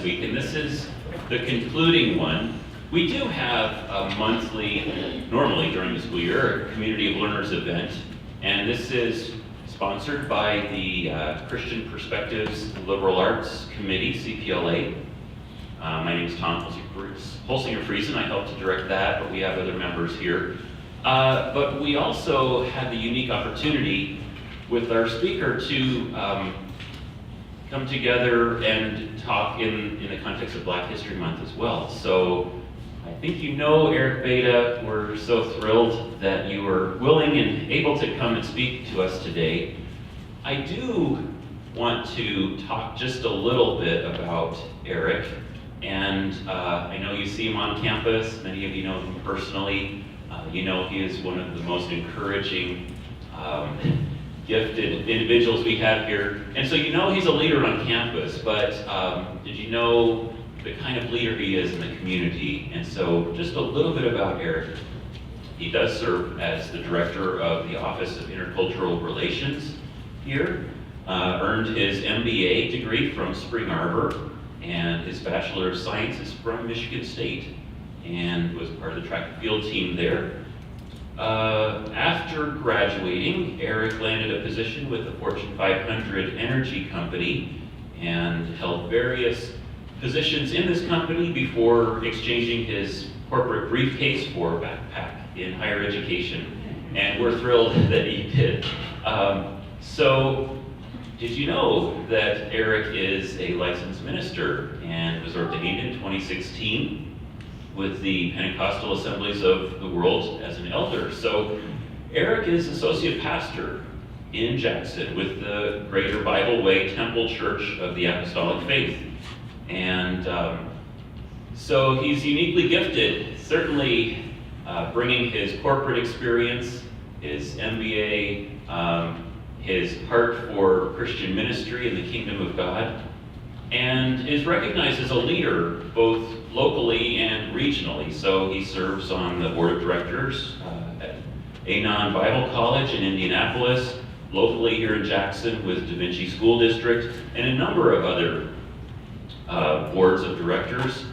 week, and this is the concluding one. We do have a monthly, normally during the school year, a Community of Learners event, and this is sponsored by the Christian Perspectives Liberal Arts Committee, CPLA. My name is Tom Holsinger-Friesen. I help to direct that, but we have other members here. But we also had the unique opportunity with our speaker to come together and talk in the context of Black History Month as well. So I think you know Eric Beda. We're so thrilled that you were willing and able to come and speak to us today. I do want to talk just a little bit about Eric. And I know you see him on campus. Many of you know him personally. You know he is one of the most encouraging, gifted individuals we have here. And so you know he's a leader on campus, but did you know the kind of leader he is in the community? And so just a little bit about Eric. He does serve as the director of the Office of Intercultural Relations here, earned his MBA degree from Spring Arbor, and his Bachelor of Science is from Michigan State, and was part of the track and field team there. After graduating, Eric landed a position with the Fortune 500 energy company and held various positions in this company before exchanging his corporate briefcase for a backpack in higher education. And we're thrilled that he did. So, did you know that Eric is a licensed minister and was ordained in 2016 with the Pentecostal Assemblies of the World as an elder? So Eric is associate pastor in Jackson with the Greater Bible Way Temple Church of the Apostolic Faith. And so he's uniquely gifted, certainly bringing his corporate experience, his MBA, his heart for Christian ministry in the kingdom of God, and is recognized as a leader both locally and regionally. So he serves on the board of directors at Anon Bible College in Indianapolis, locally here in Jackson with Da Vinci School District, and a number of other boards of directors.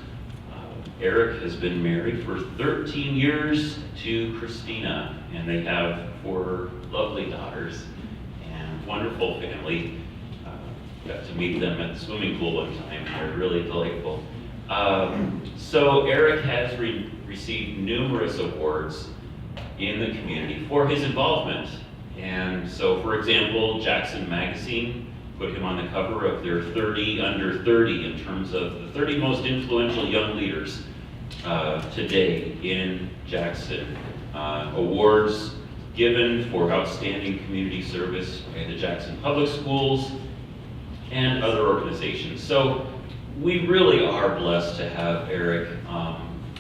Eric has been married for 13 years to Christina, and they have 4 lovely daughters. Wonderful family. Got to meet them at the swimming pool one time. They're really delightful. So Eric has received numerous awards in the community for his involvement. And so, for example, Jackson Magazine put him on the cover of their 30 under 30 in terms of the 30 most influential young leaders today in Jackson. Awards given for outstanding community service by the Jackson Public Schools and other organizations. So we really are blessed to have Eric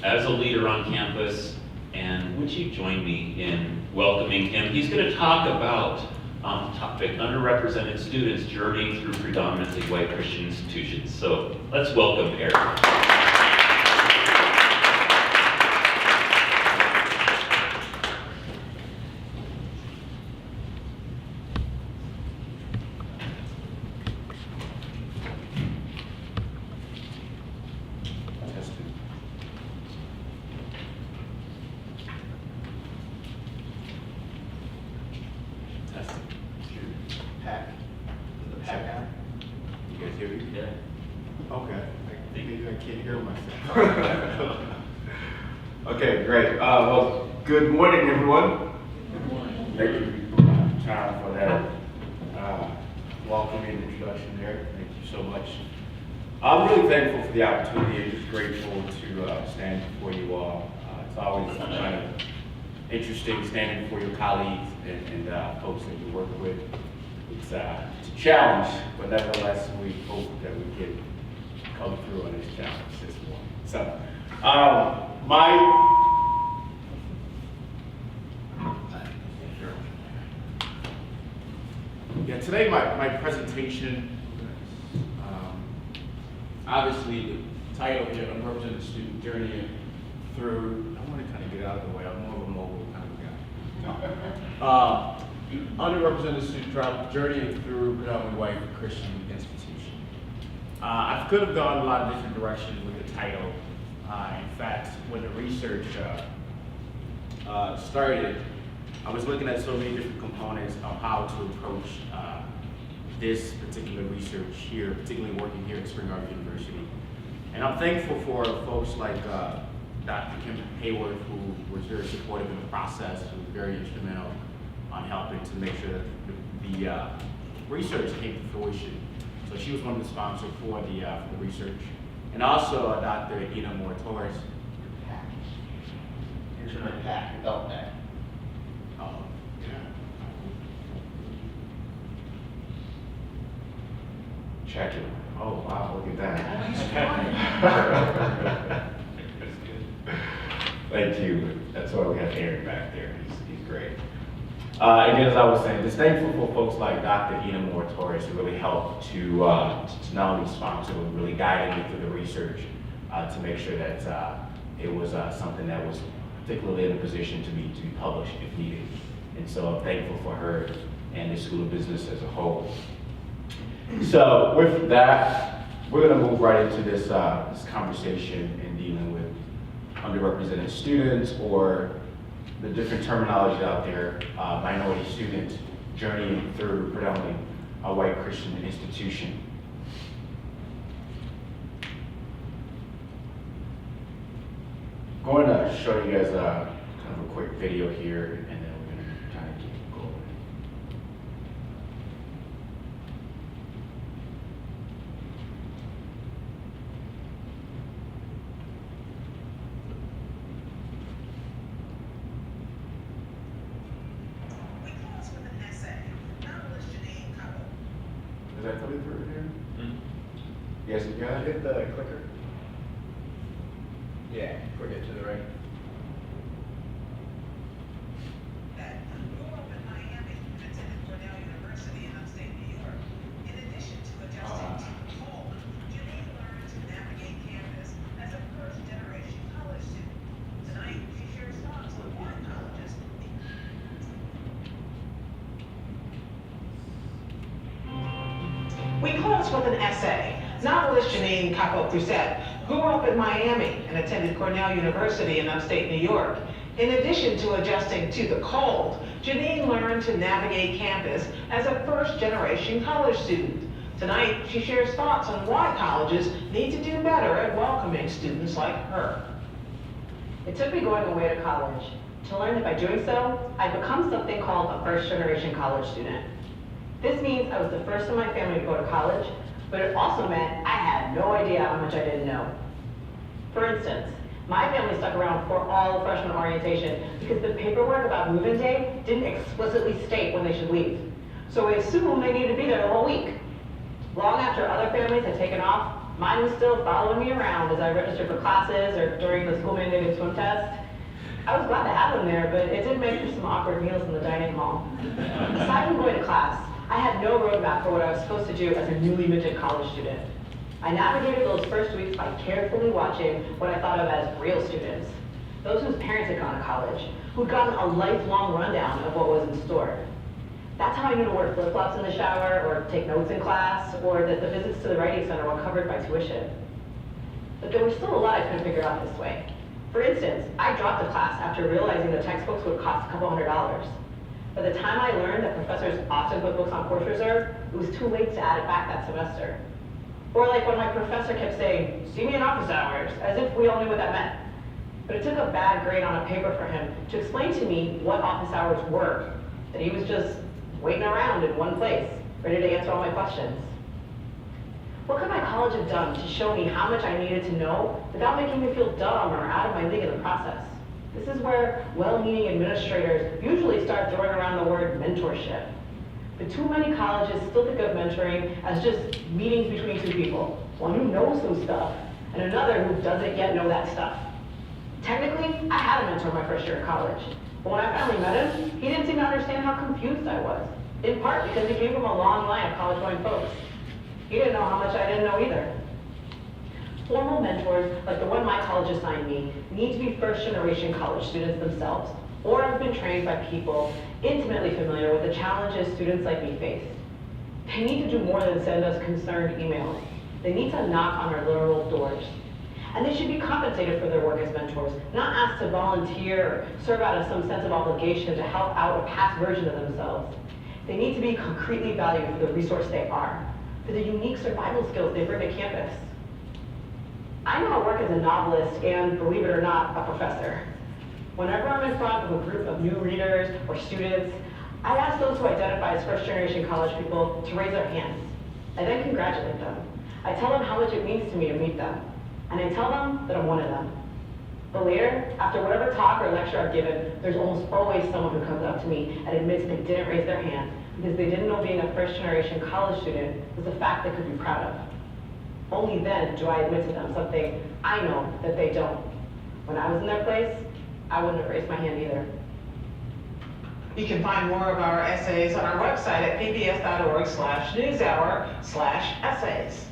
as a leader on campus, and would you join me in welcoming him? He's going to talk about the topic, underrepresented students journeying through predominantly white Christian institutions. So let's welcome Eric. Okay, great. Well, good morning, everyone. Good morning. Thank you, Tom, for that welcoming introduction there. Thank you so much. I'm really thankful for the opportunity and just grateful to stand before you all. It's always kind of interesting standing before your colleagues and folks that you work with. It's a challenge, but nevertheless, we hope that we can come through on this challenge this morning. So, today my presentation, obviously the title here, Unrepresented Student Journey Through, I want to kind of get out of the way, I'm more of a mobile kind of guy. Underrepresented student journey through predominantly white Christian institution. I could have gone a lot of different directions with the title. In fact, when the research started, I was looking at so many different components of how to approach this particular research here, particularly working here at Spring Arbor University. And I'm thankful for folks like Dr. Kim Hayward, who was very supportive in the process, who was very instrumental on helping to make sure that the research came to fruition. So she was one of the sponsors for the research. And also Dr. Ina Moore-Torres. Here's your pack, your belt pack. Oh, yeah. Check it. Oh, wow, look at that. That's good. Thank you. That's why we have Aaron back there. He's great. Again, as I was saying, just thankful for folks like Dr. Ina Moore-Torres who really helped to not only sponsor, but really guide me through the research to make sure that it was something that was particularly in a position to be published if needed. And so I'm thankful for her and the School of Business as a whole. So with that, we're going to move right into this conversation in dealing with underrepresented students, or the different terminologies out there, minority students journeying through predominantly a white Christian institution. I'm going to show you guys kind of a quick video here, and then we're going to kind of keep going. We close with an essay. Novelist Janine Cabo. Is that coming through here? Mhm. Yes, you got it? Hit the clicker. Yeah, click it to the right. That grew up in Miami and attended Cornell University in upstate New York. In addition to adjusting to the cold, Janine learned to navigate campus as a first-generation college student. Tonight, she shares thoughts on why colleges. We close with an essay. Novelist Janine Capo-Cruzet grew up in Miami and attended Cornell University in upstate New York. In addition to adjusting to the cold, Janine learned to navigate campus as a first-generation college student. Tonight, she shares thoughts on why colleges need to do better at welcoming students like her. It took me going away to college to learn that by doing so, I'd become something called a first-generation college student. This means I was the first in my family to go to college, but it also meant I had no idea how much I didn't know. For instance, my family stuck around for all of freshman orientation because the paperwork about move-in day didn't explicitly state when they should leave. So we assumed they needed to be there the whole week. Long after other families had taken off, mine was still following me around as I registered for classes or during the school-mandated swim test. I was glad to have them there, but it did make for some awkward meals in the dining hall. Aside from going to class, I had no roadmap for what I was supposed to do as a newly minted college student. I navigated those first weeks by carefully watching what I thought of as real students, those whose parents had gone to college, who'd gotten a lifelong rundown of what was in store. That's how I knew to wear flip-flops in the shower, or take notes in class, or that the visits to the writing center were covered by tuition. But there was still a lot I couldn't figure out this way. For instance, I dropped a class after realizing the textbooks would cost a couple $100s. By the time I learned that professors often put books on course reserve, it was too late to add it back that semester. Or like when my professor kept saying, "See me in office hours," as if we all knew what that meant. But it took a bad grade on a paper for him to explain to me what office hours were, that he was just waiting around in one place, ready to answer all my questions. What could my college have done to show me how much I needed to know without making me feel dumb or out of my league in the process? This is where well-meaning administrators usually start throwing around the word mentorship. But too many colleges still think of mentoring as just meetings between two people, one who knows some stuff and another who doesn't yet know that stuff. Technically, I had a mentor my first year of college, but when I finally met him, he didn't seem to understand how confused I was, in part because he came from a long line of college-going folks. He didn't know how much I didn't know either. Formal mentors, like the one my college assigned me, need to be first-generation college students themselves, or have been trained by people intimately familiar with the challenges students like me face. They need to do more than send us concerned emails. They need to knock on our literal doors. And they should be compensated for their work as mentors, not asked to volunteer or serve out of some sense of obligation to help out a past version of themselves. They need to be concretely valued for the resource they are, for the unique survival skills they bring to campus. I know I work as a novelist and, believe it or not, a professor. Whenever I'm in front of a group of new readers or students, I ask those who identify as first-generation college people to raise their hands. I then congratulate them. I tell them how much it means to me to meet them. And I tell them that I'm one of them. But later, after whatever talk or lecture I've given, there's almost always someone who comes up to me and admits they didn't raise their hand because they didn't know being a first-generation college student was a fact they could be proud of. Only then do I admit to them something I know that they don't. When I was in their place, I wouldn't have raised my hand either. You can find more of our essays on our website at pbs.org/newshour/essays.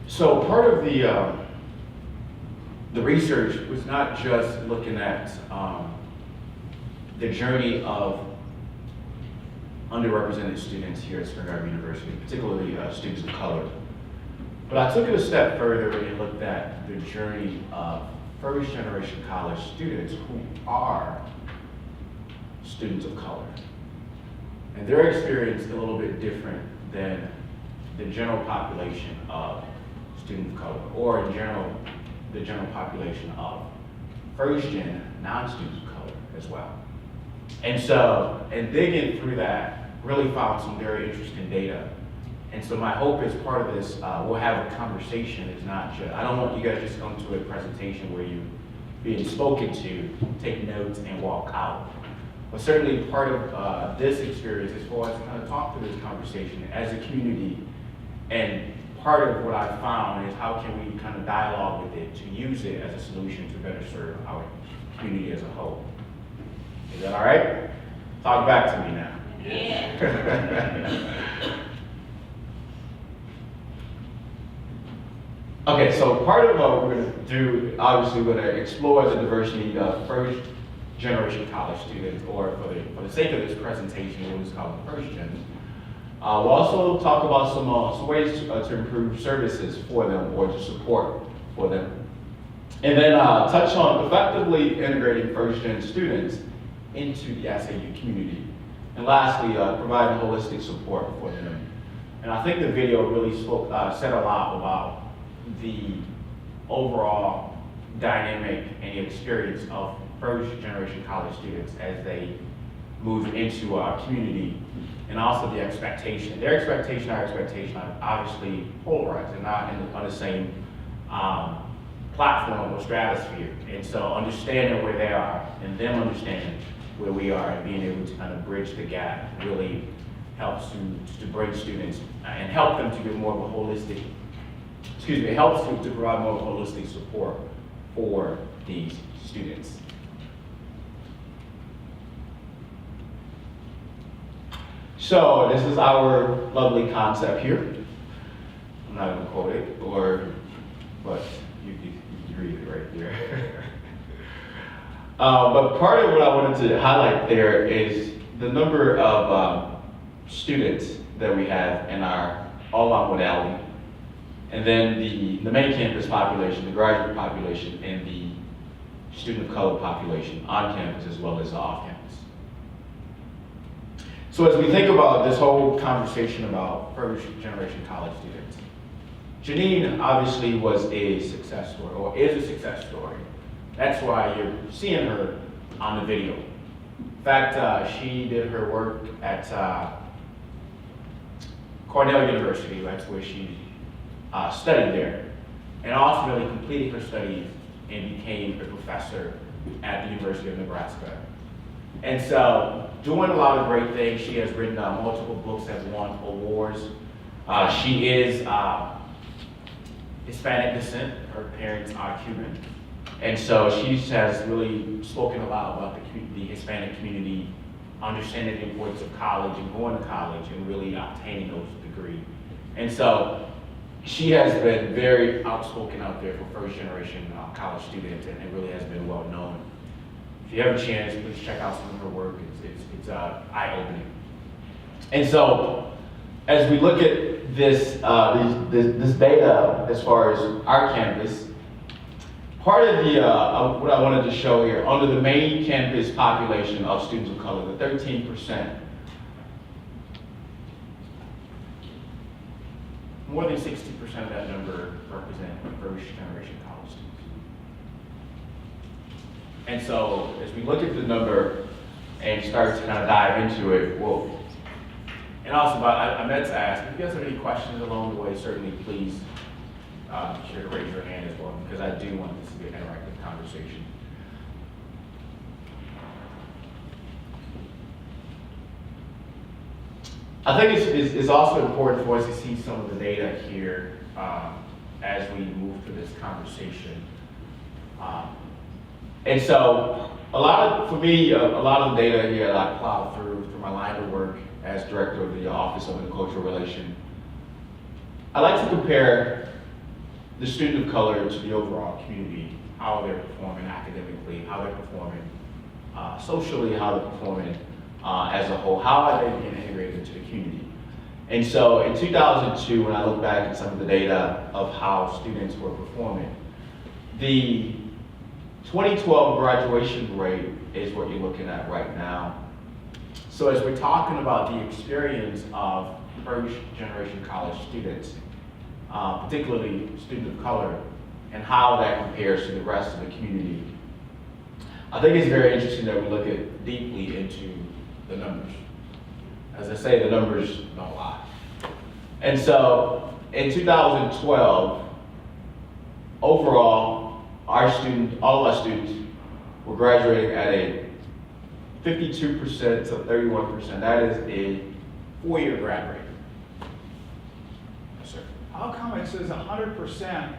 So part of the research was not just looking at the journey of underrepresented students here at FirstGeneration University, particularly students of color. But I took it a step further and looked at the journey of first-generation college students who are students of color. And their experience is a little bit different than the general population of students of color, or in general, the general population of first-gen non-students of color as well. And so, in digging through that, really found some very interesting data. And so my hope is part of this, we'll have a conversation. It's not just, I don't want you guys to just come to a presentation where you're being spoken to, take notes and walk out. But certainly part of this experience is for us to kind of talk through this conversation as a community. And part of what I found is how can we kind of dialogue with it to use it as a solution to better serve our community as a whole. Is that all right? Talk back to me now. Yeah. Okay, so part of what we're going to do, obviously, we're going to explore the diversity of first-generation college students, or for the sake of this presentation, we'll just call them first gens. We'll also talk about some ways to improve services for them or to support for them. And then touch on effectively integrating first-gen students into the SAU community. And lastly, providing holistic support for them. And I think the video really said a lot about the overall dynamic and experience of first-generation college students as they move into our community, and also the expectation. Their expectation, our expectation are obviously polarized and not on the same platform or stratosphere. And so understanding where they are and them understanding where we are and being able to kind of bridge the gap really helps to bring students and help them to get more of a holistic, it helps to provide more holistic support for these students. So this is our lovely concept here. I'm not going to quote it, but you read it right there. But part of what I wanted to highlight there is the number of students that we have in our all-out modality, and then the main campus population, the graduate population, and the student of color population on campus as well as off campus. So as we think about this whole conversation about first-generation college students, Janine obviously was a success story, or is a success story. That's why you're seeing her on the video. In fact, she did her work at Cornell University. That's where she studied there, and ultimately completed her studies and became a professor at the University of Nebraska. And so, doing a lot of great things. She has written multiple books, has won awards. She is Hispanic descent. Her parents are Cuban. And so she has really spoken a lot about the Hispanic community, understanding the importance of college and going to college and really obtaining those degrees. And so she has been very outspoken out there for first-generation college students, and it really has been well known. If you have a chance, please check out some of her work. It's eye-opening. And so, as we look at this, this data as far as our campus, part of the, what I wanted to show here, under the main campus population of students of color, the 13%, more than 60% of that number represent first-generation college students. And so, as we look at the number and start to kind of dive into it, well, and also, I meant to ask, if you guys have any questions along the way, certainly please be sure to raise your hand as well, because I do want this to be an interactive conversation. I think it's also important for us to see some of the data here as we move through this conversation. And so, for me, a lot of the data here that I plowed through my line of work as director of the Office of Intercultural Relation, I like to compare the student of color to the overall community, how they're performing academically, how they're performing socially, how they're performing as a whole, how are they being integrated into the community. And so in 2002, when I look back at some of the data of how students were performing, the 2012 graduation rate is what you're looking at right now. So as we're talking about the experience of first-generation college students, particularly students of color, and how that compares to the rest of the community, I think it's very interesting that we look at deeply into the numbers. As I say, the numbers don't lie. And so in 2012, overall, all of our students were graduating at a 52% to 31%. That is a 4-year grad rate. Yes, sir. How come it says 100%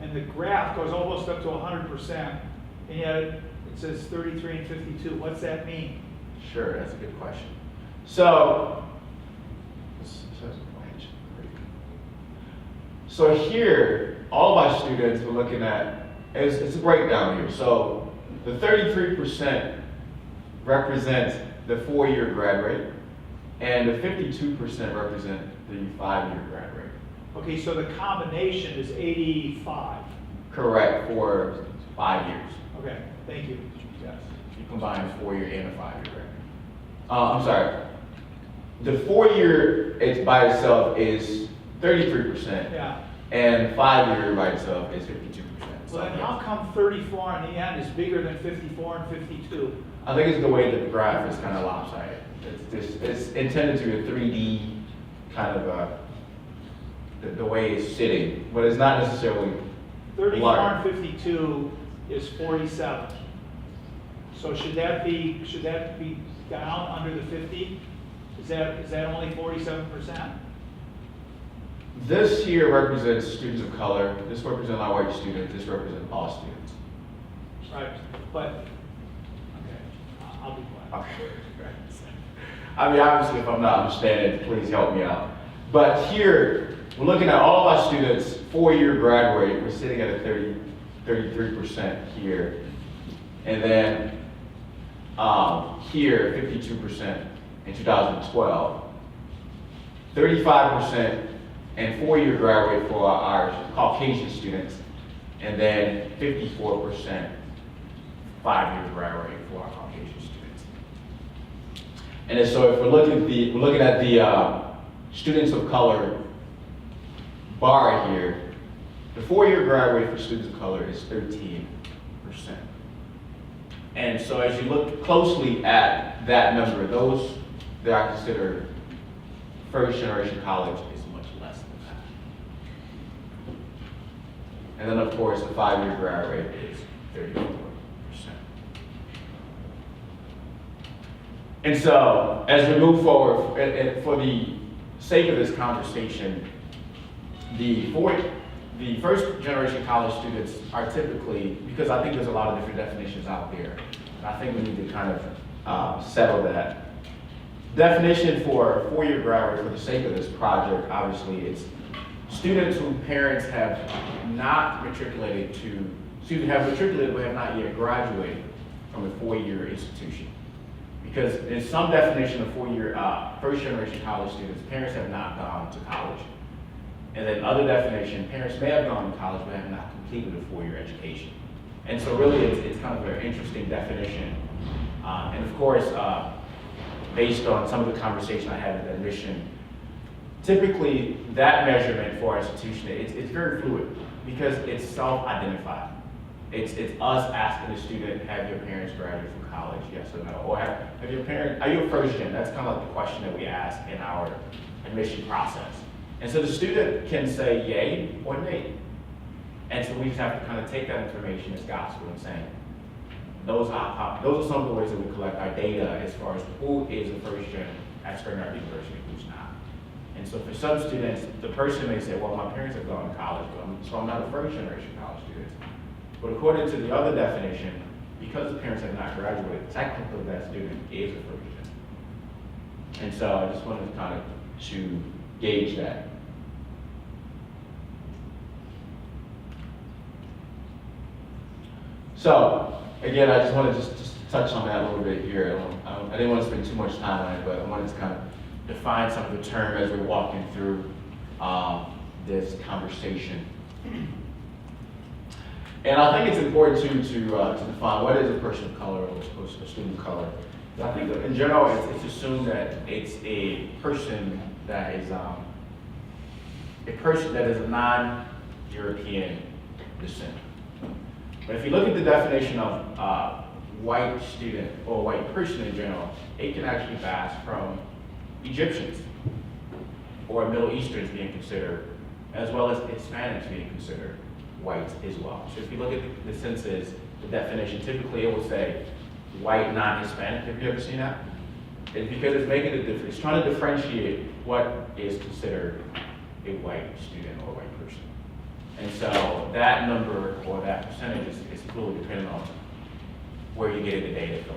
and the graph goes almost up to 100%, and yet it says 33 and 52? What's that mean? Sure, that's a good question. So here, all of our students, we're looking at, it's a breakdown here. So the 33% represents the 4-year grad rate, and the 52% represent the 5-year grad rate. Okay, so the combination is 85. Correct, for 5 years. Okay, thank you. Yes, you combine a 4-year and a 5-year grad rate. I'm sorry, the 4-year it's by itself is 33%, Yeah. and 5-year by itself is 52%. So then how come 34 in the end is bigger than 54 and 52? I think it's the way that the graph is kind of lopsided. It's intended to be a 3D kind of the way it's sitting, but it's not necessarily 34 large. and 52 is 47. So should that be down under the 50? Is that only 47%? This here represents students of color. This represents our white students. This represents all students. Right, but, okay, I'll be quiet. I mean, obviously, if I'm not understanding, please help me out. But here, we're looking at all of our students' 4-year grad rate. We're sitting at a 33% here. And then here, 52% in 2012. 35% and 4-year grad rate for our Caucasian students. And then 54% 5-year grad rate for our Caucasian students. And so if we're looking at the students of color bar here, the 4-year grad rate for students of color is 13%. And so as you look closely at that number, those that I consider first-generation college is much less than that. And then of course the 5-year grad rate is 34%. And so, as we move forward, and for the sake of this conversation, the first-generation college students are typically, because I think there's a lot of different definitions out there, and I think we need to kind of settle that. Definition for 4-year grad rate for the sake of this project, obviously, it's students whose parents have not matriculated have matriculated but have not yet graduated from a 4-year institution. Because in some definition of first generation college students, parents have not gone to college. And then other definition, parents may have gone to college but have not completed a 4-year education. And so really it's kind of an interesting definition. And of course, based on some of the conversation I had with admission, typically that measurement for our institution, it's very fluid because it's self-identified. It's us asking the student, have your parents graduated from college, yes or no? Or have your parents, are you a first gen? That's kind of like the question that we ask in our admission process. And so the student can say yay or nay. And so we just have to kind of take that information as gospel and saying, those are some of the ways that we collect our data as far as who is a first gen at FirstGeneration University and who's not. And so for some students, the person may say, well, my parents have gone to college, so I'm not a first generation college student. But according to the other definition, because the parents have not graduated, technically that student is a first gen. And so I just wanted to kind of to gauge that. So again, I just want to just touch on that a little bit here. I didn't want to spend too much time on it, but I wanted to kind of define some of the term as we're walking through this conversation. And I think it's important to define what is a person of color or a student of color. I think that in general, it's assumed that it's a person that is a non-European descent. But if you look at the definition of white student or white person in general, it can actually pass from Egyptians or Middle Easterns being considered, as well as Hispanics being considered white as well. So if you look at the census, the definition, typically it will say white non-Hispanic. Have you ever seen that? It's because it's making a difference. It's trying to differentiate what is considered a white student or a white person. And so that number or that percentage is really dependent on where you're getting the data from.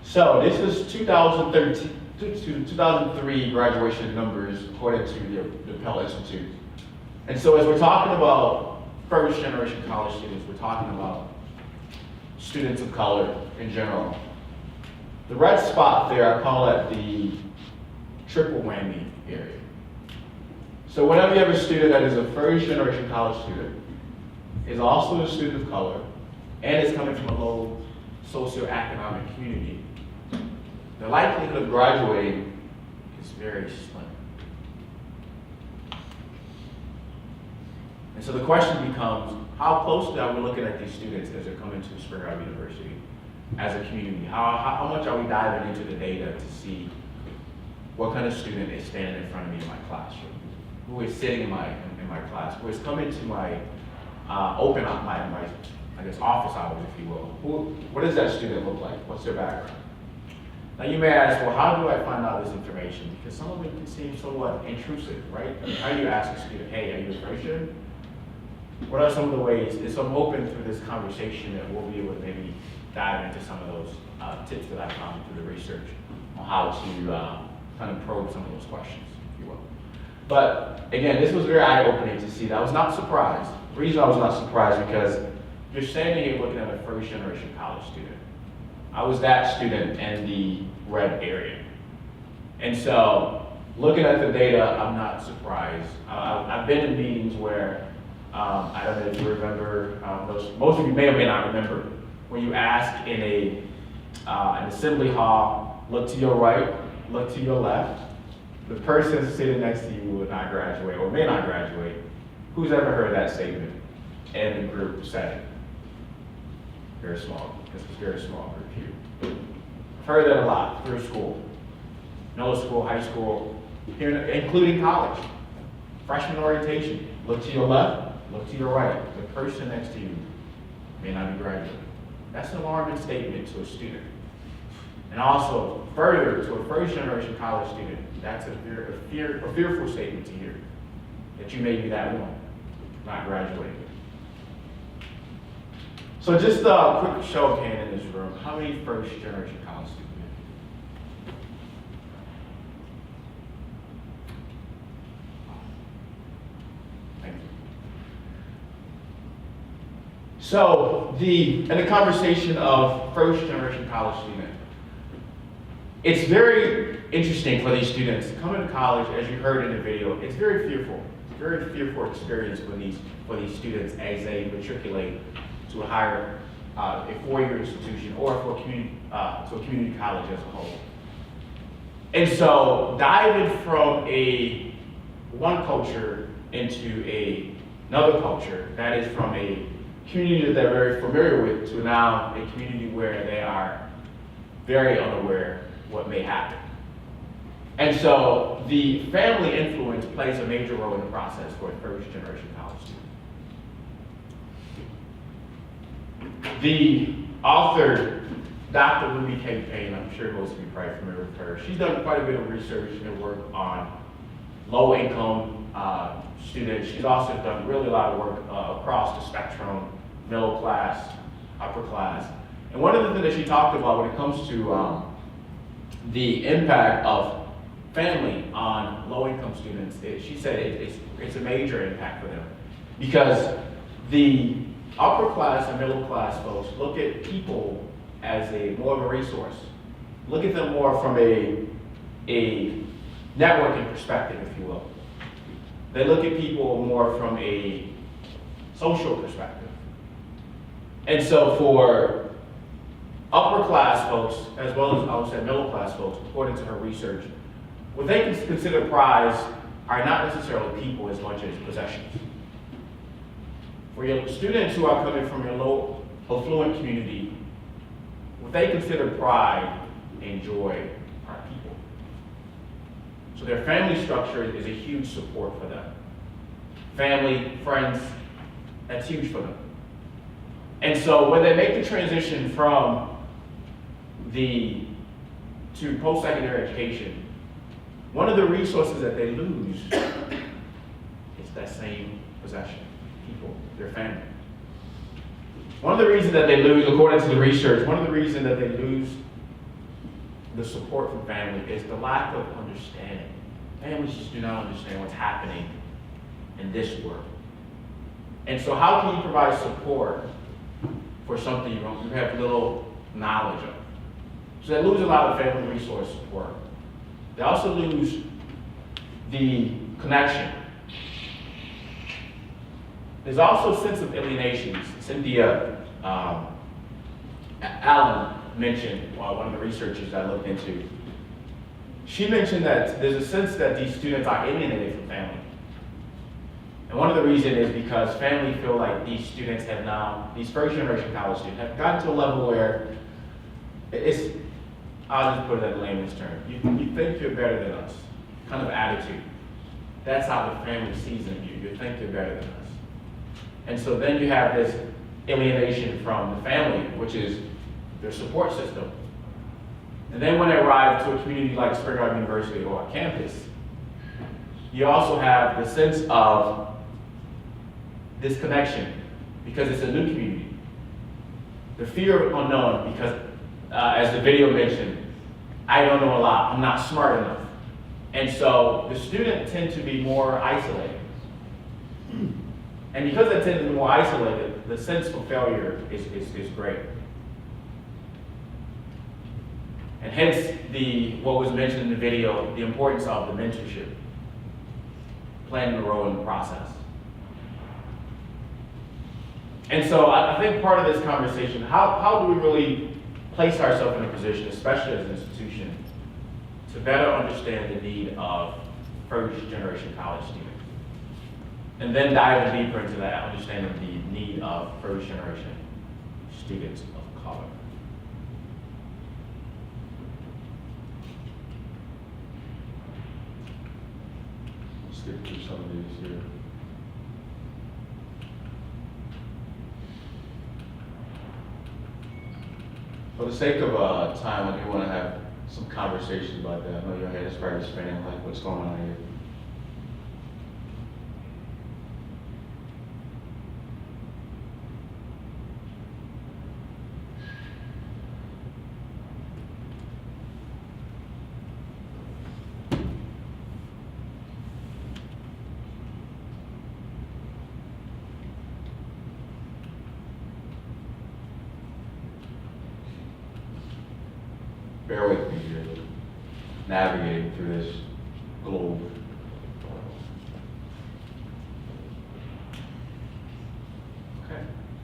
So this is 2003 graduation numbers according to the Pell Institute. And so as we're talking about first generation college students, we're talking about students of color in general. The red spot there, I call that the triple whammy area. So whenever you have a student that is a first generation college student, is also a student of color, and is coming from a low socioeconomic community, the likelihood of graduating is very slim. And so the question becomes, how closely are we looking at these students as they're coming to FirstGeneration University as a community? How much are we diving into the data to see what kind of student is standing in front of me in my classroom? Who is sitting in my class? Who is coming to my open up my I guess office hours, if you will? What does that student look like? What's their background? Now you may ask, well, how do I find out this information? Because some of it can seem somewhat intrusive, right? I mean, how do you ask a student, hey, are you a first year? What are some of the ways? And so I'm hoping through this conversation that we'll be able to maybe dive into some of those tips that I found through the research on how to kind of probe some of those questions, if you will. But again, this was very eye-opening to see that. I was not surprised. The reason I was not surprised because you're standing here looking at a first generation college student. I was that student in the red area. And so looking at the data, I'm not surprised. I've been in meetings where, I don't know if you remember, most of you may or may not remember, when you ask in an assembly hall, look to your right, look to your left, the person sitting next to you will not graduate or may not graduate. Who's ever heard that statement in the group setting? Very small. This is a very small group here. I've heard that a lot through school, middle school, high school, here, including college. Freshman orientation, look to your left, look to your right. The person next to you may not be graduating. That's an alarming statement to a student. And also, further, to a first generation college student, that's a fearful statement to hear, that you may be that one, not graduating. So just a quick show of hand in this room, how many first generation college students? Thank you. So in the conversation of first generation college student, it's very interesting for these students coming to college, as you heard in the video. It's very fearful. It's a very fearful experience for these students as they matriculate to a four-year institution or to a community college as a whole. And so diving from one culture into another culture that is from a community that they're very familiar with to now a community where they are very unaware what may happen. And so the family influence plays a major role in the process for a first generation college student. The author, Dr. Ruby K. Payne, I'm sure most of you are probably familiar with her. She's done quite a bit of research and work on low income students. She's also done really a lot of work across the spectrum, middle class, upper class. And one of the things that she talked about when it comes to the impact of family on low income students, she said it's a major impact for them. Because the upper class and middle class folks look at people as more of a resource. Look at them more from a networking perspective, if you will. They look at people more from a social perspective. And so for upper class folks, as well as I would say middle class folks, according to her research, what they consider prize are not necessarily people as much as possessions. For your students who are coming from your low affluent community, what they consider pride and joy are people. So their family structure is a huge support for them. Family, friends, that's huge for them. And so when they make the transition to post-secondary education, one of the resources that they lose is that same possession, people, their family. One of the reasons that they lose, according to the research, one of the reasons that they lose the support from family is the lack of understanding. Families just do not understand what's happening in this world. And so how can you provide support for something you have little knowledge of? So they lose a lot of family resource support. They also lose the connection. There's also a sense of alienation. Cynthia Allen mentioned, one of the researchers I looked into, she mentioned that there's a sense that these students are alienated from family. And one of the reasons is because family feel like these students have now, these first generation college students have gotten to a level where I'll just put it in layman's term. You think you're better than us, kind of attitude. That's how the family sees in you. You think you're better than us. And so then you have this alienation from the family, which is their support system. And then when they arrive to a community like Spring Garden University or a campus, you also have the sense of disconnection because it's a new community. The fear of unknown because, as the video mentioned, I don't know a lot, I'm not smart enough. And so the students tend to be more isolated. And because they tend to be more isolated, the sense of failure is great. And hence what was mentioned in the video, the importance of the mentorship, playing a role in the process. And so I think part of this conversation, how do we really place ourselves in a position, especially as an institution, to better understand the need of first generation college students? And then diving deeper into that, understanding the need of first generation students of color. Skip through some of these here. For the sake of time, I do want to have some conversations about that. I know your head is probably spinning, like what's going on here. bear with me here, navigating through this globe. Okay,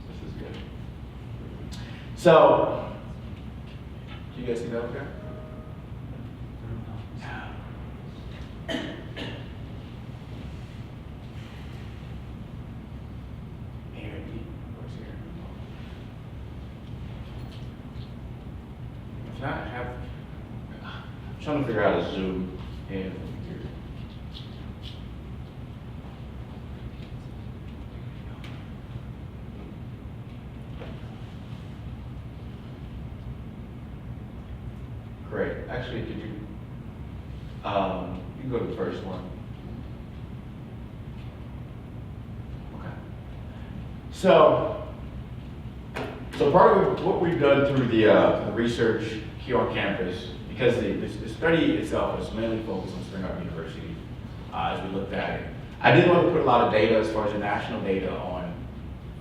this is good. So, can you guys see that okay? Can I have, I'm trying to figure out how to zoom in from here. Great. Actually, could you, you can go to the first one. Okay. So part of what we've done through the research here on campus, because the study itself is mainly focused on Spring Arbor University, as we looked at it. I didn't want to put a lot of data as far as the national data on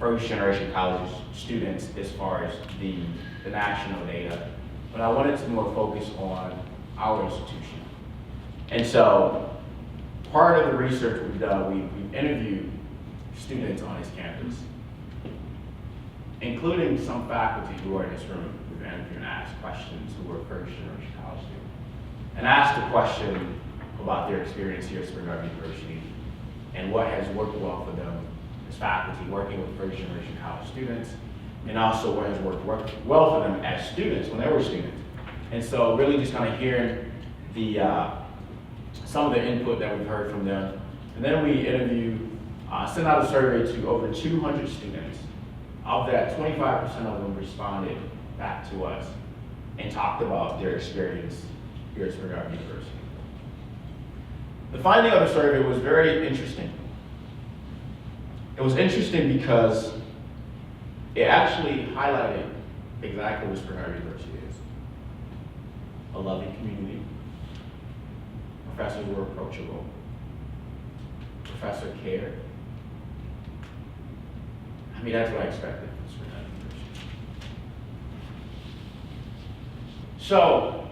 first generation college students as far as the national data, but I wanted to more focus on our institution. And so part of the research we've done, we've interviewed students on this campus, including some faculty who are in this room. We've interviewed and asked questions who were first generation college students, and asked a question about their experience here at Spring Arbor University and what has worked well for them as faculty working with first generation college students, and also what has worked well for them as students when they were students. And so really just kind of hearing the some of the input that we've heard from them. And then we sent out a survey to over 200 students. Of that, 25% of them responded back to us and talked about their experience here at Spring Arbor University. The finding of the survey was very interesting. It was interesting because it actually highlighted exactly what Spring Arbor University is. A loving community. Professors were approachable. Professor cared. I mean, that's what I expected from Spring Arbor University. So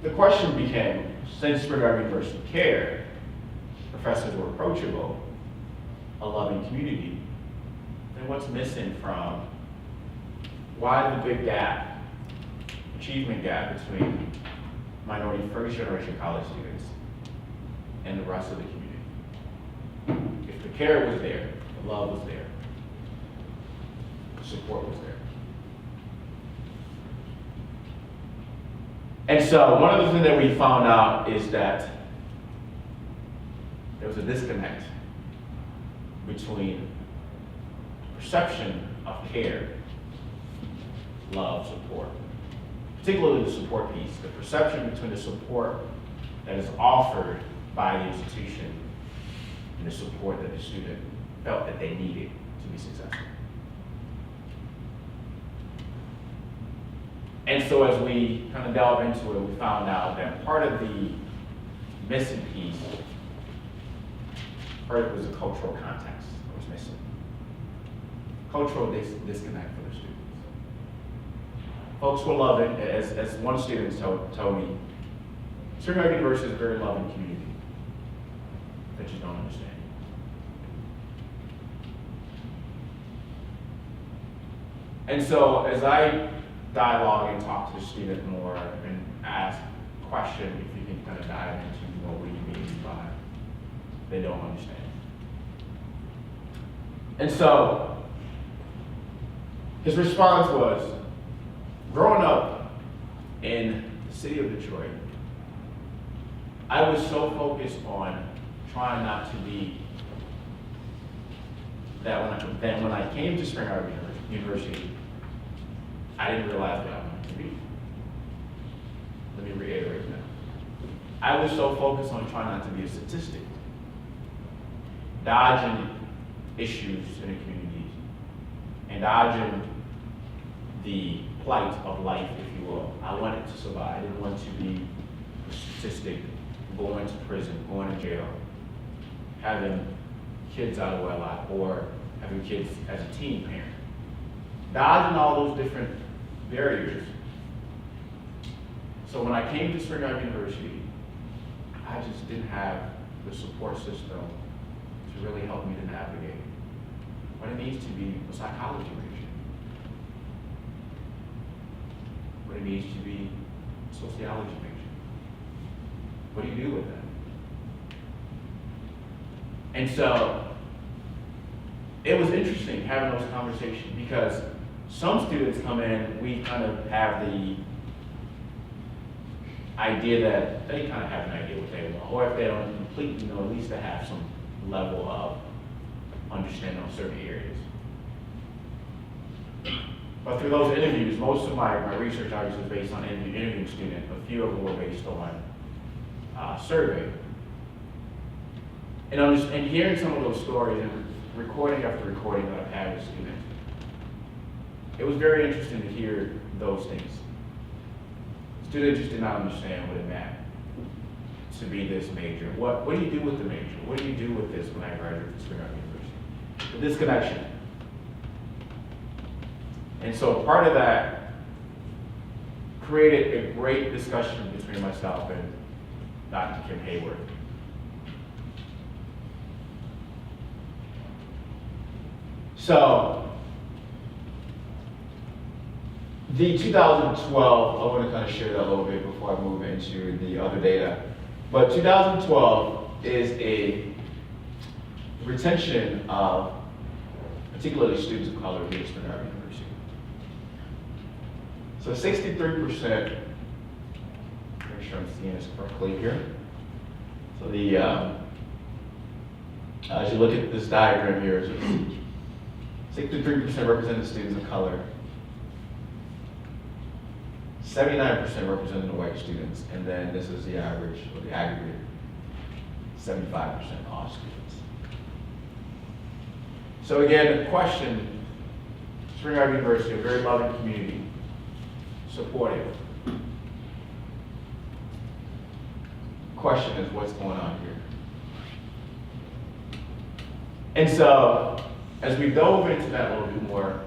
the question became, since Spring Arbor University cared, professors were approachable, a loving community, then what's missing from, why the big gap, achievement gap between minority first generation college students and the rest of the community? If the care was there, the love was there, the support was there. And so one of the things that we found out is that there was a disconnect between perception of care, love, support, particularly the support piece, the perception between the support that is offered by the institution and the support that the student felt that they needed to be successful. And so as we kind of delve into it, we found out that part of the missing piece, part of it was a cultural context that was missing. Cultural disconnect for the students. Folks were loving, as one student told me, Spring Arbor University is a very loving community that you don't understand. And so as I dialogue and talk to the student more and ask a question, if you can kind of dive into what do you mean by they don't understand. And so his response was, growing up in the city of Detroit, I was so focused on trying not to be that when I came to Spring Arbor University, I didn't realize what I wanted to be. Let me reiterate that. I was so focused on trying not to be a statistic, dodging issues in the community, and dodging the plight of life, if you will. I wanted to survive. I didn't want to be a statistic, going to prison, going to jail, having kids out of wedlock, or having kids as a teen parent. Dodging all those different barriers. So when I came to Spring Garden University, I just didn't have the support system to really help me to navigate what it means to be a psychology major, what it means to be a sociology major. What do you do with that? And so it was interesting having those conversations because some students come in, we kind of have the idea that they kind of have an idea what they want, or if they don't completely know, at least they have some level of understanding on certain areas. But through those interviews, most of my research obviously was based on interviewing students. A few of them were based on survey. And hearing some of those stories and recording after recording that I've had with students, it was very interesting to hear those things. Students just did not understand what it meant to be this major. What do you do with the major? What do you do with this when I graduate from Spring Garden University? The disconnection. And so part of that created a great discussion between myself and Dr. Kim Hayward. So, the 2012, I want to kind of share that a little bit before I move into the other data. But 2012 is a retention of particularly students of color here at Spring Garden University. So 63%, make sure I'm seeing this correctly here. So the, as you look at this diagram here, 63% represented students of color, 79% represented the white students, and then this is the average, or the aggregate, 75% all students. So again, the question, Spring Garden University, a very loving community, supportive. Question is, what's going on here? And so, as we dove into that a little bit more,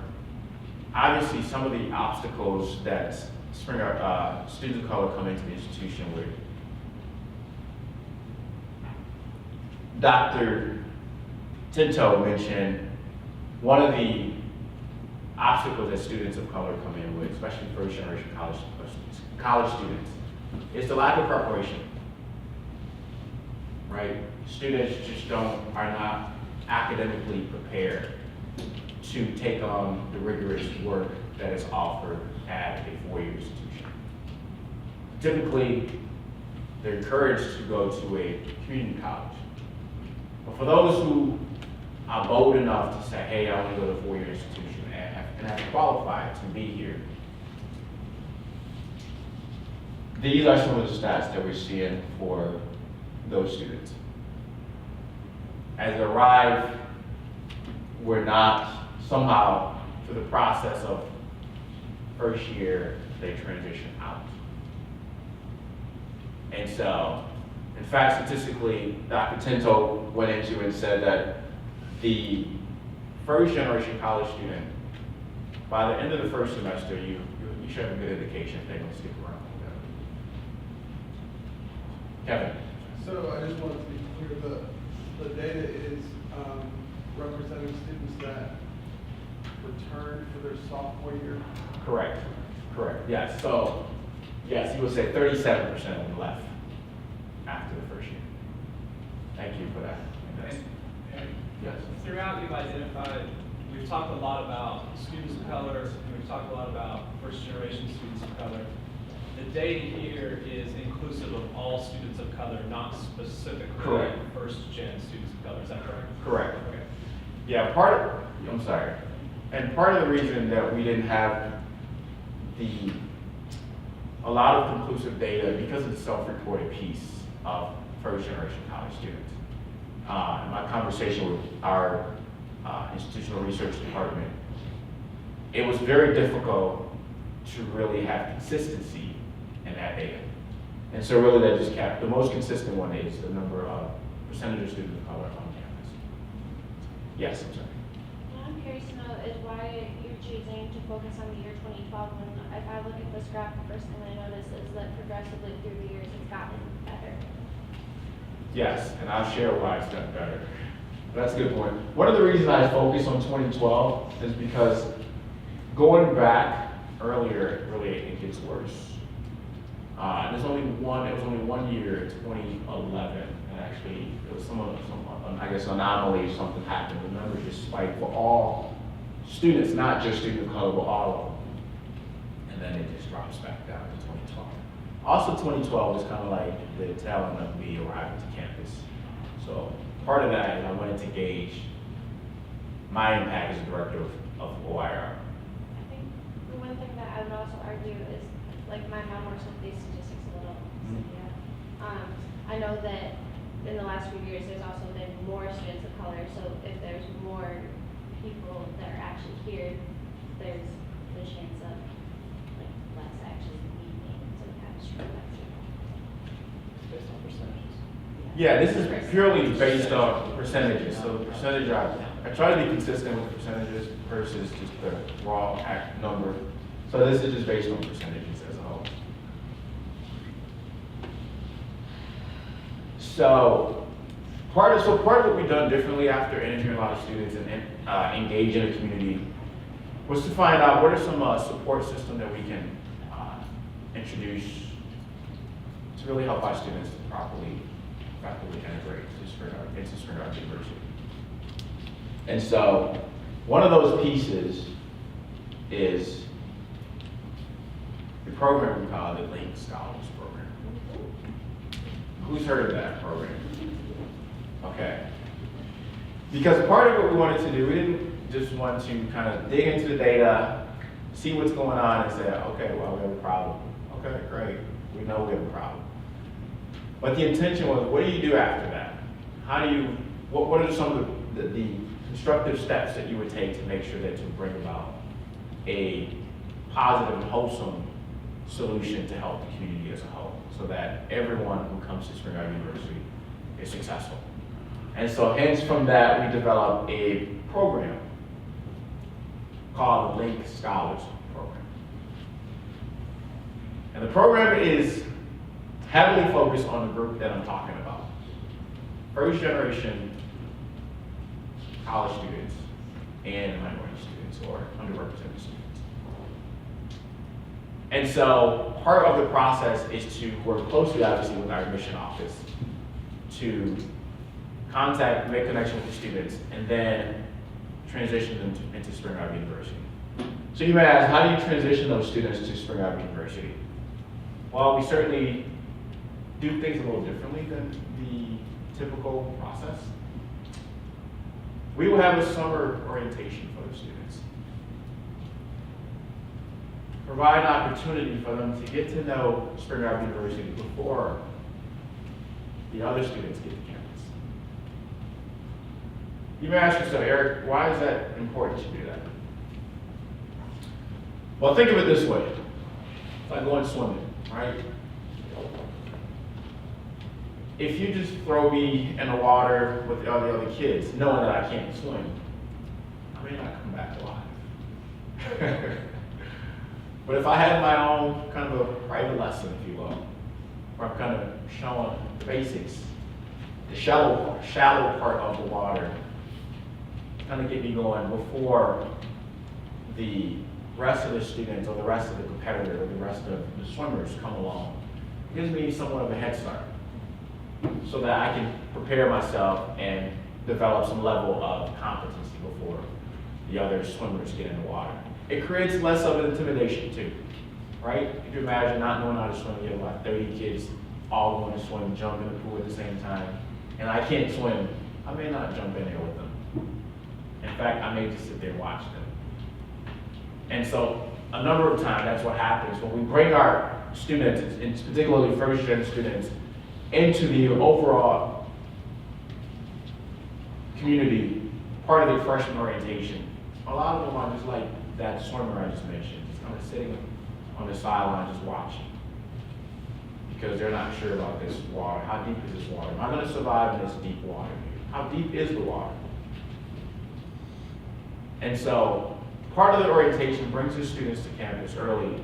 obviously some of the obstacles that students of color come into the institution with. Dr. Tinto mentioned one of the obstacles that students of color come in with, especially first-generation college students, is the lack of preparation. Right? Students just are not academically prepared to take on the rigorous work that is offered at a four-year institution. Typically, they're encouraged to go to a community college. But for those who are bold enough to say, hey, I want to go to a four-year institution and have qualified to be here, these are some of the stats that we're seeing for those students. As they arrive, we're not somehow, through the process of first year, they transition out. And so, in fact, statistically, Dr. Tinto went into and said that the first generation college student, by the end of the first semester, you should have a good indication if they're going to stick around. Kevin. So I just wanted to be clear, the data is representing students that returned for their sophomore year? Correct, yes. So, yes, you would say 37% of them left after the first year. Thank you for that. Yes. Throughout, you've identified, we've talked a lot about students of color, and we've talked a lot about first-generation students of color. The data here is inclusive of all students of color, not specifically Correct. first-gen students of color. Is that correct? Correct. Okay. Yeah, I'm sorry. And part of the reason that we didn't have a lot of conclusive data because of the self-reported piece of first-generation college students. In my conversation with our institutional research department, it was very difficult to really have consistency in that data. And so really that just kept, the most consistent one is the number of percentage of students of color on campus. Yes, I'm sorry. What I'm curious to know is why you're choosing to focus on the year 2012 when if I look at this graph, the first thing I notice is that progressively through the years it's gotten better. Yes, and I'll share why it's gotten better. That's a good point. One of the reasons I focus on 2012 is because going back earlier, really it gets worse. It was only one year, 2011, and actually it was some I guess anomaly or something happened. The numbers just spiked for all students, not just students of color, but all of them. And then it just drops back down to 2012. Also, 2012 was kind of like the tail end of me arriving to campus. So part of that is I wanted to gauge my impact as a director of OIR. I think the one thing that I would also argue is, like, my mom works with these statistics a little. So, yeah. I know that in the last few years, there's also been more students of color. So if there's more people that are actually here, there's the chance of like less actually leaving to have strong Based on percentages. Yeah, this is purely based on percentages. So the percentage, I try to be consistent with percentages versus just the raw number. So this is just based on percentages as a whole. So part of what we've done differently after interviewing a lot of students and engaging the community was to find out what are some support systems that we can introduce to really help our students to properly, effectively integrate into Spring University. And so one of those pieces is the program we call the Link Scholars Program. Who's heard of that program? Okay. Because part of what we wanted to do, we didn't just want to kind of dig into the data, see what's going on and say, okay, well, we have a problem. Okay, great. We know we have a problem. But the intention was, what do you do after that? How do you, what are some of the constructive steps that you would take to make sure that you bring about a positive and wholesome solution to help the community as a whole, so that everyone who comes to Spring Garden University is successful. And so hence from that, we developed a program called the Link Scholars Program. And the program is heavily focused on the group that I'm talking about. First generation college students and minority students or underrepresented students. And so part of the process is to work closely, obviously, with our admission office to contact, make connection with the students, and then transition them into Spring Garden University. So you may ask, how do you transition those students to Spring Garden University? Well, we certainly do things a little differently than the typical process. We will have a summer orientation for the students. Provide an opportunity for them to get to know Spring Garden University before the other students get to campus. You may ask yourself, Eric, why is that important to do that? Well, think of it this way. It's like going swimming, right? If you just throw me in the water with all the other kids, knowing that I can't swim, I may not come back alive. But if I had my own kind of a private lesson, if you will, where I'm kind of showing the basics, the shallow part of the water, kind of get me going before the rest of the students or the rest of the competitor or the rest of the swimmers come along. It gives me somewhat of a head start so that I can prepare myself and develop some level of competency before the other swimmers get in the water. It creates less of an intimidation too, right? If you imagine not knowing how to swim, you have about 30 kids all going to swim, jump in the pool at the same time, and I can't swim, I may not jump in there with them. In fact, I may just sit there and watch them. And so a number of times, that's what happens when we bring our students, and particularly first-gen students, into the overall community, part of their freshman orientation. A lot of them are just like that swimmer I just mentioned, just kind of sitting on the sideline just watching. Because they're not sure about this water. How deep is this water? Am I going to survive in this deep water? How deep is the water? And so part of the orientation brings the students to campus early,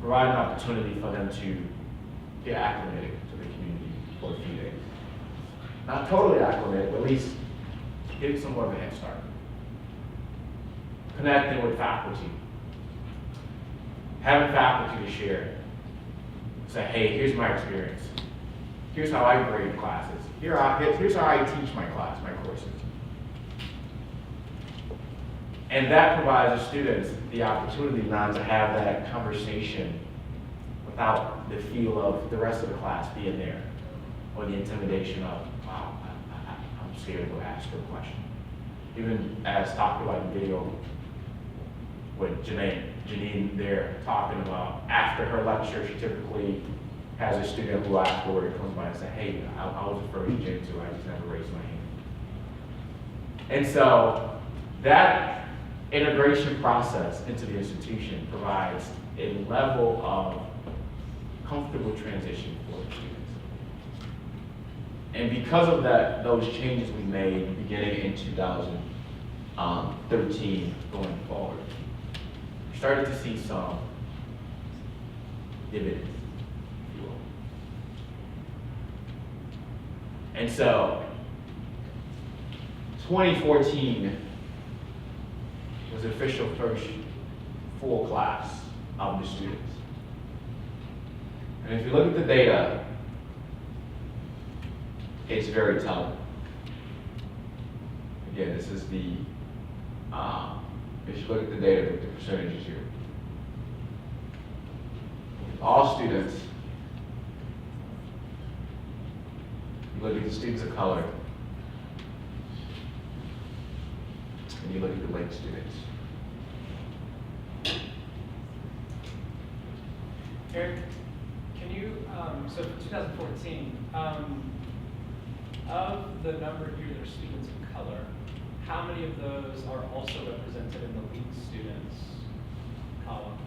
provide an opportunity for them to get acclimated to the community for a few days. Not totally acclimated, but at least getting some more of a head start. Connecting with faculty. Having faculty to share. Say, hey, here's my experience. Here's how I grade classes. Here's how I teach my courses. And that provides the students the opportunity now to have that conversation without the feel of the rest of the class being there, or the intimidation of, wow, I'm scared to ask her a question. Even as talked about in video with Janine there talking about after her lecture, she typically has a student who afterward comes by and says, hey, I was the first gen too, I just never raised my hand. And so that integration process into the institution provides a level of comfortable transition for the students. And because of that, those changes we made beginning in 2013 going forward, we started to see some dividends, if you will. And so 2014 was the official first full class of the students. And if you look at the data, it's very telling. Again, this is the, if you look at the data with the percentages here. All students, you look at the students of color, and you look at the late students. Eric, can you, so for 2014, of the number here that are students of color, how many of those are also represented in the lead students column?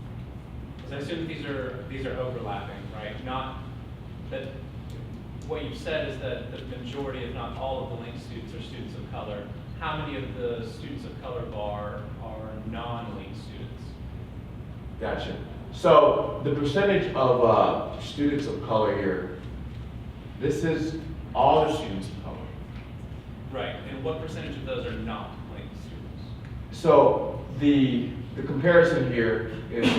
Because I assume these are overlapping, right? Not that, what you've said is that the majority, if not all of the linked students are students of color. How many of the students of color bar are non-linked students? Gotcha. So the percentage of students of color here, this is all the students of color. Right, and what percentage of those are not linked students? So the comparison here is,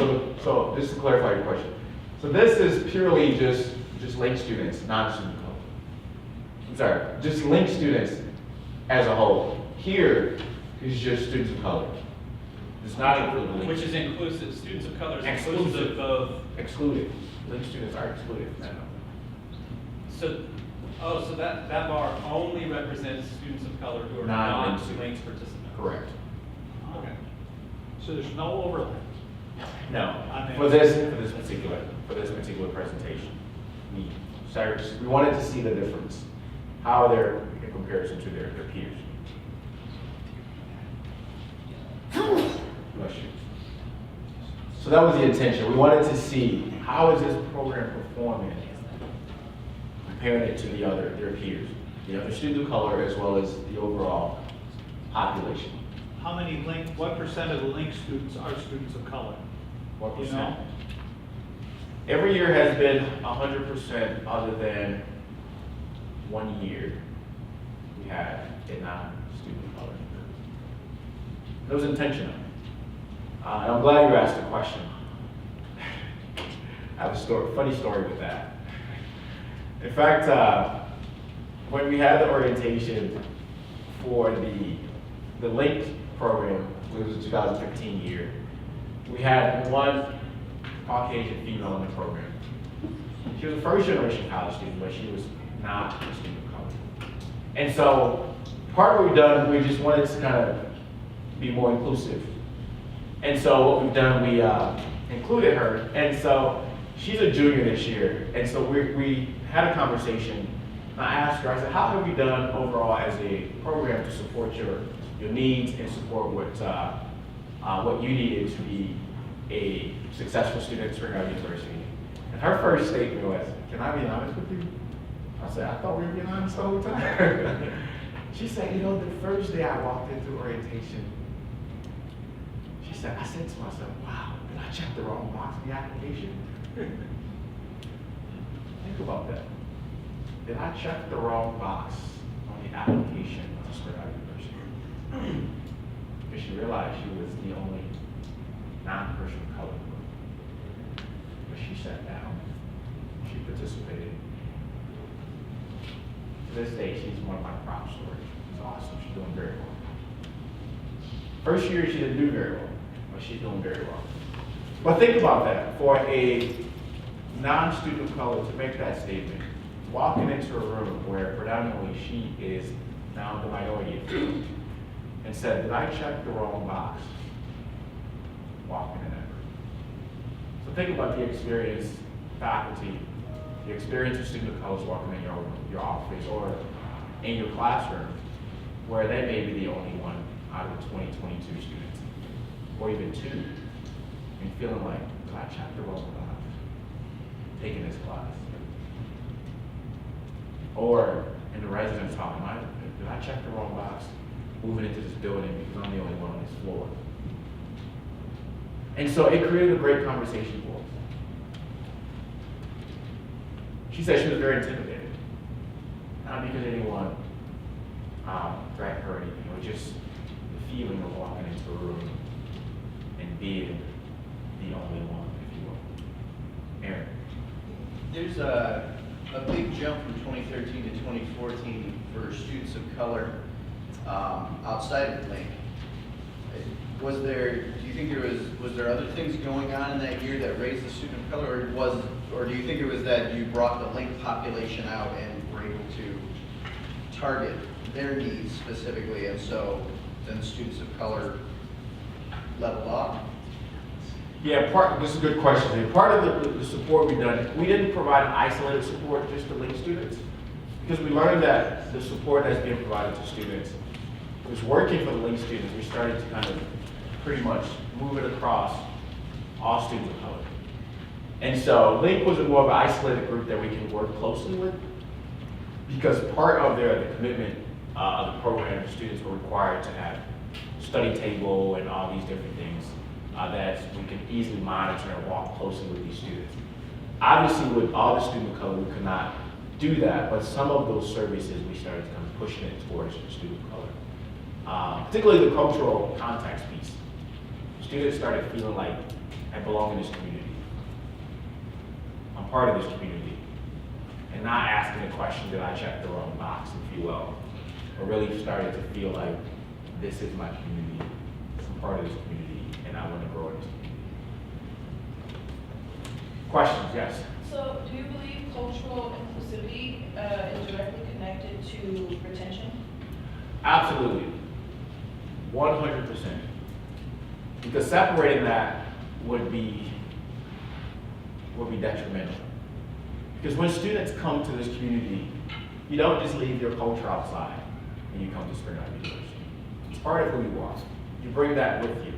so just to clarify your question. So this is purely just linked students, not student of color. I'm sorry, just linked students as a whole. Here is just students of color. Does not include the linked. Which is inclusive, students of color is Exclusive. inclusive of. Excluded. Linked students are excluded from that number. So, so that bar only represents students of color who are Non-linked not students. linked participants? Correct. Okay. So there's no overlap. No, On that. for this particular presentation, we wanted to see the difference, how they're in comparison to their peers. Bless you. So that was the intention. We wanted to see how is this program performing, comparing it to their peers, the other students of color as well as the overall population. How many linked, what percent of the linked students are students of color? What You percent? know? Every year has been 100% other than 1 year we had a non-student of color. It was intentional. And I'm glad you asked the question. I have a funny story with that. In fact, when we had the orientation for the linked program, it was the 2015 year, we had one Caucasian female in the program. She was a first-generation college student, but she was not a student of color. And so part of what we've done, we just wanted to kind of be more inclusive. And so what we've done, we included her. And so she's a junior this year. And so we had a conversation. And I asked her, I said, how have you done overall as a program to support your needs and support what you needed to be a successful student at Spring Valley University? And her first statement was, can I be honest with you? I said, I thought we were being honest the whole time. She said, the first day I walked into orientation, she said, I said to myself, wow, did I check the wrong box in the application? Think about that. Did I check the wrong box on the application to Predominately University? Because she realized she was the only non-person of color. But she sat down, she participated. To this day, she's one of my prop stories. It's awesome, she's doing very well. First year, she didn't do very well, but she's doing very well. But think about that, for a non-student of color to make that statement, walking into a room where predominantly she is now the minority, and said, did I check the wrong box? Walking in that room. So think about the experience, faculty, the experience of student of colors walking in your office or in your classroom, where they may be the only one out of 20, 22 students, or even 2, and feeling like, did I check the wrong box taking this class? Or in the residence hall, did I check the wrong box moving into this building because I'm the only one on this floor? And so it created a great conversation for us. She said she was very intimidated. Not because anyone threatened her or anything, it was just the feeling of walking into a room and being the only one, if you will. Aaron. There's a big jump from 2013 to 2014 for students of color outside of Link. Do you think was there other things going on in that year that raised the student of color, or do you think it was that you brought the Link population out and were able to target their needs specifically, and so then students of color leveled off? Yeah, this is a good question. And part of the support we've done, we didn't provide isolated support just to Link students, because we learned that the support that's being provided to students was working for the Link students. We started to kind of pretty much move it across all students of color. And so Link was a more of an isolated group that we can work closely with, because part of the commitment of the program, the students were required to have study table and all these different things that we can easily monitor and walk closely with these students. Obviously, with all the student of color, we could not do that, but some of those services we started to kind of pushing it towards the student of color. Particularly the cultural context piece. Students started feeling like, I belong in this community. I'm part of this community. And not asking the question, did I check the wrong box, if you will. But really started to feel like, this is my community. I'm part of this community, and I want to grow in this community. Questions, yes? So, do you believe cultural inclusivity is directly connected to retention? Absolutely. 100%. Because separating that would be detrimental. Because when students come to this community, you don't just leave your culture outside and you come to Predominately University. It's part of who you are. You bring that with you.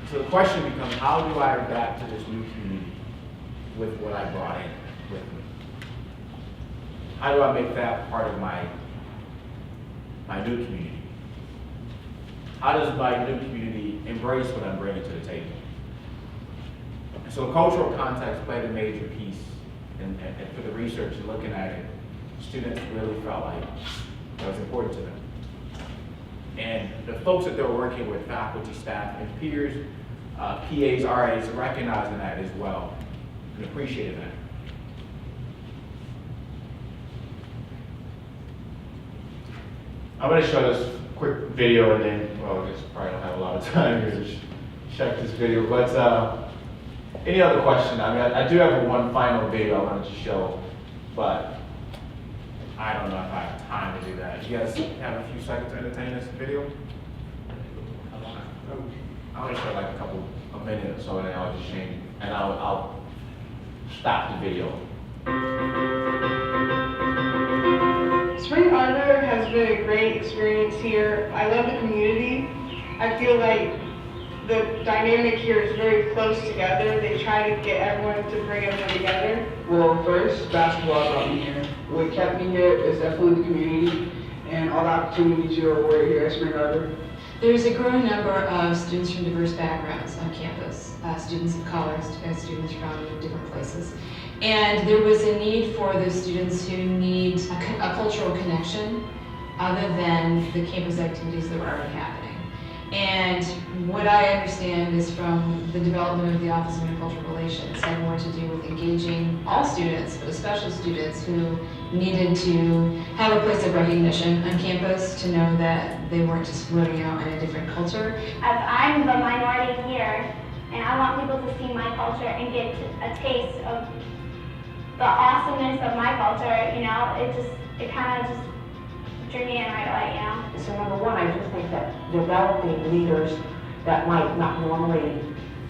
So the question becomes, how do I adapt to this new community with what I brought in with me? How do I make that part of my new community? How does my new community embrace what I'm bringing to the table? And so cultural context played a major piece, and for the research and looking at it, students really felt like that was important to them. And the folks that they were working with, faculty, staff, and peers, PAs, RAs, recognizing that as well and appreciating that. I'm going to show this quick video and then, well, I guess probably don't have a lot of time here to check this video, but any other question? I mean, I do have one final video I wanted to show, but I don't know if I have time to do that. You guys have a few seconds to entertain this video? I'm going to show like a minute or so, and then I'll just change, and I'll stop the video. Spring Arbor has been a great experience here. I love the community. I feel like the dynamic here is very close together. They try to get everyone to bring everyone together. Well, first, basketball brought me here. What kept me here is definitely the community and all the opportunities you're awarded here at Spring Arbor. There's a growing number of students from diverse backgrounds on campus, students of color, students from different places. And there was a need for those students who need a cultural connection other than the campus activities that were already happening. And what I understand is from the development of the Office of Intercultural Relations had more to do with engaging all students, but especially students who needed to have a place of recognition on campus to know that they weren't just floating out in a different culture. As I'm the minority here, and I want people to see my culture and get a taste of the awesomeness of my culture, you know, it kind of just drew me in right away, you know. So number one, I do think that developing leaders that might not normally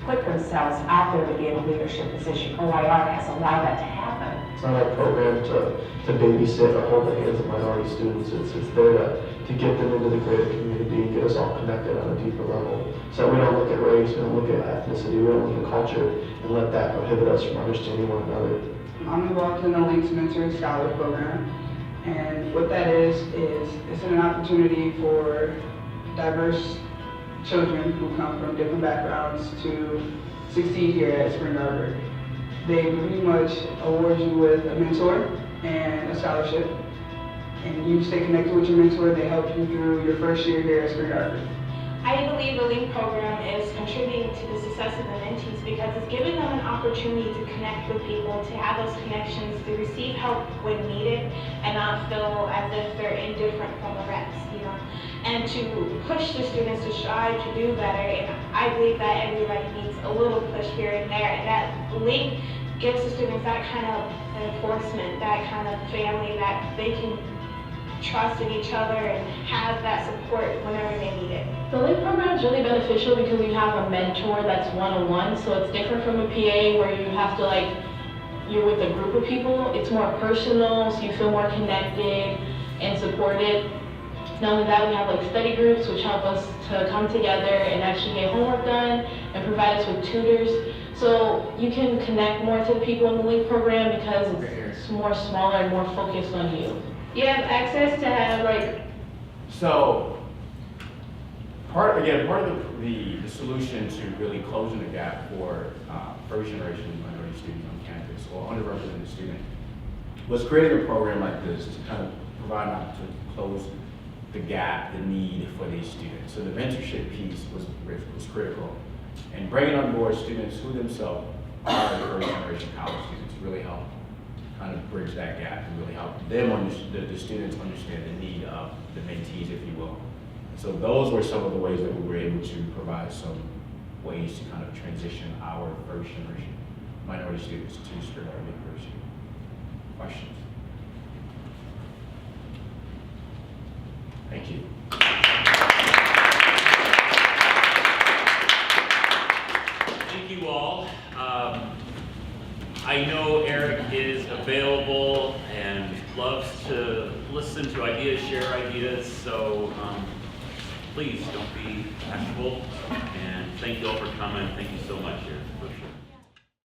put themselves out there to be in a leadership position, OIR has allowed that to happen. It's not our program to babysit or hold the hands of minority students. It's there to get them into the greater community and get us all connected on a deeper level. So we don't look at race, we don't look at ethnicity, we don't look at culture, and let that prohibit us from understanding one another. I'm involved in the Links Mentor Scholar Program, and what that is it's an opportunity for diverse children who come from different backgrounds to succeed here at Spring Arbor. They pretty much award you with a mentor and a scholarship, and you stay connected with your mentor. They help you through your first year here at Spring Arbor. I believe the LINK program is contributing to the success of the mentees because it's giving them an opportunity to connect with people, to have those connections, to receive help when needed, and not feel as if they're indifferent from the rest, you know, and to push the students to strive to do better. And I believe that everybody needs a little push here and there, and that LINK gives the students that kind of enforcement, that kind of family that they can trust in each other and have that support whenever they need it. The LINK program is really beneficial because you have a mentor that's one-on-one, so it's different from a PA where you have to you're with a group of people. It's more personal, so you feel more connected and supported. Not only that, we have study groups which help us to come together and actually get homework done and provide us with tutors. So you can connect more to the people in the LINK program because it's more smaller and more focused on you. You have access to have So, part of the solution to really closing the gap for first generation minority students on campus or underrepresented students was creating a program like this to kind of provide an opportunity to close the gap, the need for these students. So the mentorship piece was critical. And bringing on board students who themselves are first generation college students really helped kind of bridge that gap and really help them, the students understand the need of the mentees, if you will. So those were some of the ways that we were able to provide some ways to kind of transition our first generation minority students to Spring Arbor University. Questions? Thank you. Thank you all. I know Eric is available and loves to listen to ideas, share ideas, so please don't be bashful. And thank you all for coming. Thank you so much, Eric, for sure.